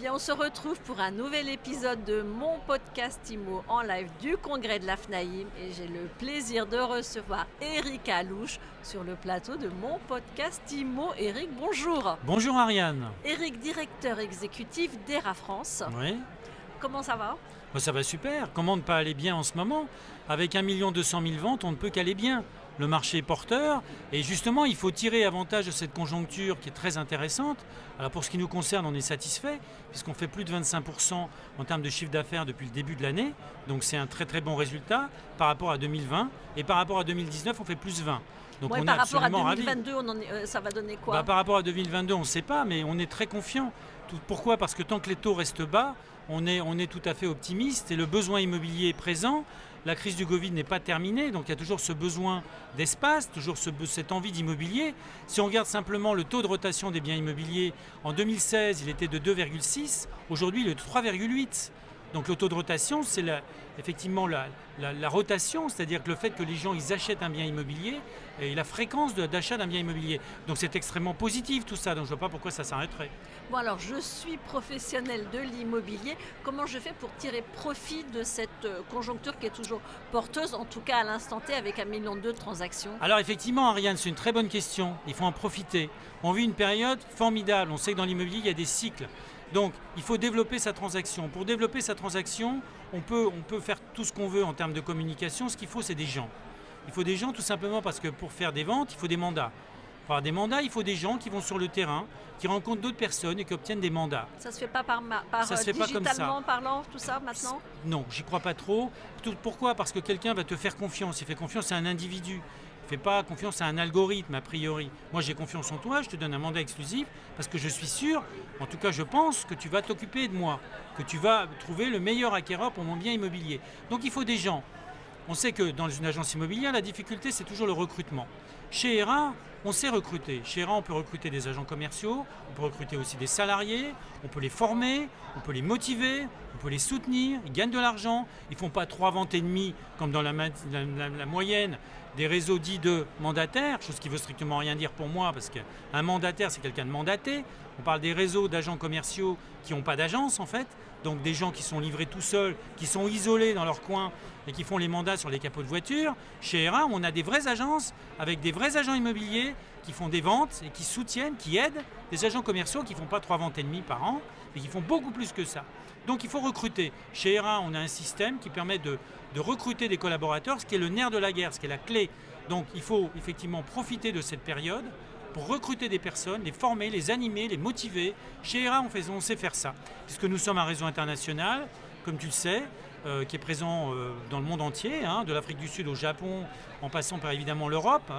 Bien, on se retrouve pour un nouvel épisode de mon podcast IMO en live du congrès de la FNAIM et j'ai le plaisir de recevoir Eric Alouche sur le plateau de mon podcast IMO. Eric, bonjour. Bonjour Ariane. Eric, directeur exécutif d'ERA France. Oui. Comment ça va ? Ça va super. Comment ne pas aller bien en ce moment ? Avec 1 200 000 ventes, on ne peut qu'aller bien. Le marché est porteur et justement il faut tirer avantage de cette conjoncture qui est très intéressante. Alors pour ce qui nous concerne, on est satisfait puisqu'on fait plus de 25% en termes de chiffre d'affaires depuis le début de l'année. Donc c'est un très très bon résultat par rapport à 2020 et par rapport à 2019 on fait plus 20. Donc on par est rapport à absolument 2022, ça va donner quoi ? Par rapport à 2022 on ne sait pas mais on est très confiant. Pourquoi ? Parce que tant que les taux restent bas, on est tout à fait optimiste et le besoin immobilier est présent. La crise du Covid n'est pas terminée, donc il y a toujours ce besoin d'espace, toujours cette envie d'immobilier. Si on regarde simplement le taux de rotation des biens immobiliers, en 2016, il était de 2,6, aujourd'hui il est de 3,8. Donc le taux de rotation, c'est effectivement la rotation, c'est-à-dire que le fait que les gens ils achètent un bien immobilier et la fréquence d'achat d'un bien immobilier. Donc c'est extrêmement positif tout ça, donc je ne vois pas pourquoi ça s'arrêterait. Bon alors je suis professionnel de l'immobilier, comment je fais pour tirer profit de cette conjoncture qui est toujours porteuse, en tout cas à l'instant T avec 1,2 million de transactions ? Alors effectivement Ariane, c'est une très bonne question, il faut en profiter. On vit une période formidable, on sait que dans l'immobilier il y a des cycles. Donc, il faut développer sa transaction. Pour développer sa transaction, on peut faire tout ce qu'on veut en termes de communication. Ce qu'il faut, c'est des gens. Il faut des gens tout simplement parce que pour faire des ventes, il faut des mandats. Pour avoir des mandats, il faut des gens qui vont sur le terrain, qui rencontrent d'autres personnes et qui obtiennent des mandats. Ça ne se fait pas par digitalement parlant, tout ça, maintenant ? Non, j'y crois pas trop. Pourquoi ? Parce que quelqu'un va te faire confiance. Il fait confiance à un individu. Il ne fait pas confiance à un algorithme, a priori. Moi, j'ai confiance en toi, je te donne un mandat exclusif parce que je suis sûr, en tout cas je pense, que tu vas t'occuper de moi, que tu vas trouver le meilleur acquéreur pour mon bien immobilier. Donc il faut des gens. On sait que dans une agence immobilière, la difficulté, c'est toujours le recrutement. Chez ERA, on sait recruter. Chez ERA, on peut recruter des agents commerciaux, on peut recruter aussi des salariés, on peut les former, on peut les motiver, on peut les soutenir, ils gagnent de l'argent, ils ne font pas 3 ventes et demie comme dans la moyenne des réseaux dits de mandataires, chose qui ne veut strictement rien dire pour moi parce qu'un mandataire, c'est quelqu'un de mandaté. On parle des réseaux d'agents commerciaux qui n'ont pas d'agence en fait, donc des gens qui sont livrés tout seuls, qui sont isolés dans leur coin et qui font les mandats sur les capots de voiture. Chez ERA, on a des vraies agences avec des vrais agents immobiliers qui font des ventes et qui soutiennent, qui aident des agents commerciaux qui ne font pas 3 ventes et demie par an, mais qui font beaucoup plus que ça. Donc il faut recruter. Chez ERA, on a un système qui permet de recruter des collaborateurs, ce qui est le nerf de la guerre, ce qui est la clé. Donc il faut effectivement profiter de cette période pour recruter des personnes, les former, les animer, les motiver. Chez ERA, on sait faire ça, puisque nous sommes un réseau international, comme tu le sais, qui est présent dans le monde entier, de l'Afrique du Sud au Japon, en passant par évidemment l'Europe.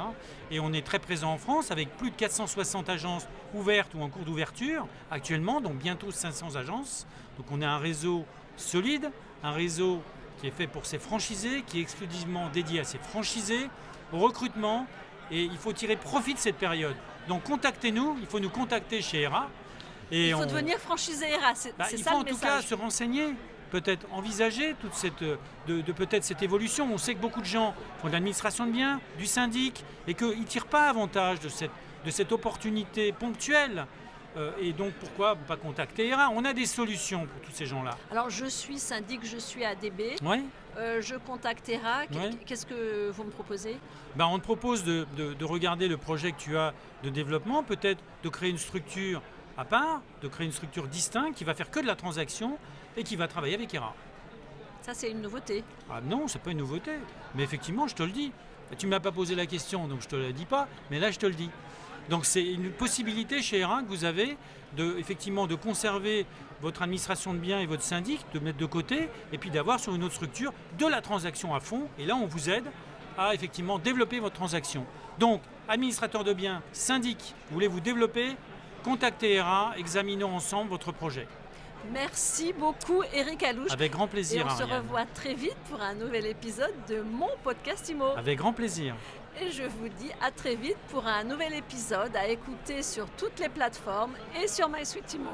Et on est très présent en France avec plus de 460 agences ouvertes ou en cours d'ouverture actuellement, donc bientôt 500 agences. Donc on a un réseau solide, un réseau qui est fait pour ses franchisés, qui est exclusivement dédié à ses franchisés, au recrutement, et il faut tirer profit de cette période. Donc contactez-nous, il faut nous contacter chez ERA. Et il faut devenir franchisé ERA, c'est ça le message. Il faut en tout cas se renseigner, peut-être envisager toute peut-être cette évolution. On sait que beaucoup de gens font de l'administration de biens, du syndic, et qu'ils ne tirent pas avantage de cette opportunité ponctuelle. Et donc pourquoi pas contacter ERA ? On a des solutions pour tous ces gens-là. Alors je suis syndic, je suis ADB, oui. Je contacte ERA, oui. Qu'est-ce que vous me proposez ? On te propose de regarder le projet que tu as de développement, peut-être de créer une structure à part, de créer une structure distincte qui va faire que de la transaction et qui va travailler avec ERA. Ça c'est une nouveauté. Ah non, c'est pas une nouveauté, mais effectivement je te le dis. Tu ne m'as pas posé la question donc je te la dis pas, mais là je te le dis. Donc c'est une possibilité chez ERA que vous avez effectivement de conserver votre administration de biens et votre syndic, de mettre de côté, et puis d'avoir sur une autre structure de la transaction à fond. Et là, on vous aide à effectivement développer votre transaction. Donc, administrateur de biens, syndic, vous voulez vous développer, contactez ERA, examinons ensemble votre projet. Merci beaucoup Eric Alouche. Avec grand plaisir. Et on Ariane. se revoit très vite pour un nouvel épisode de mon podcast IMO. Avec grand plaisir. Et je vous dis à très vite pour un nouvel épisode à écouter sur toutes les plateformes et sur MySuite IMO.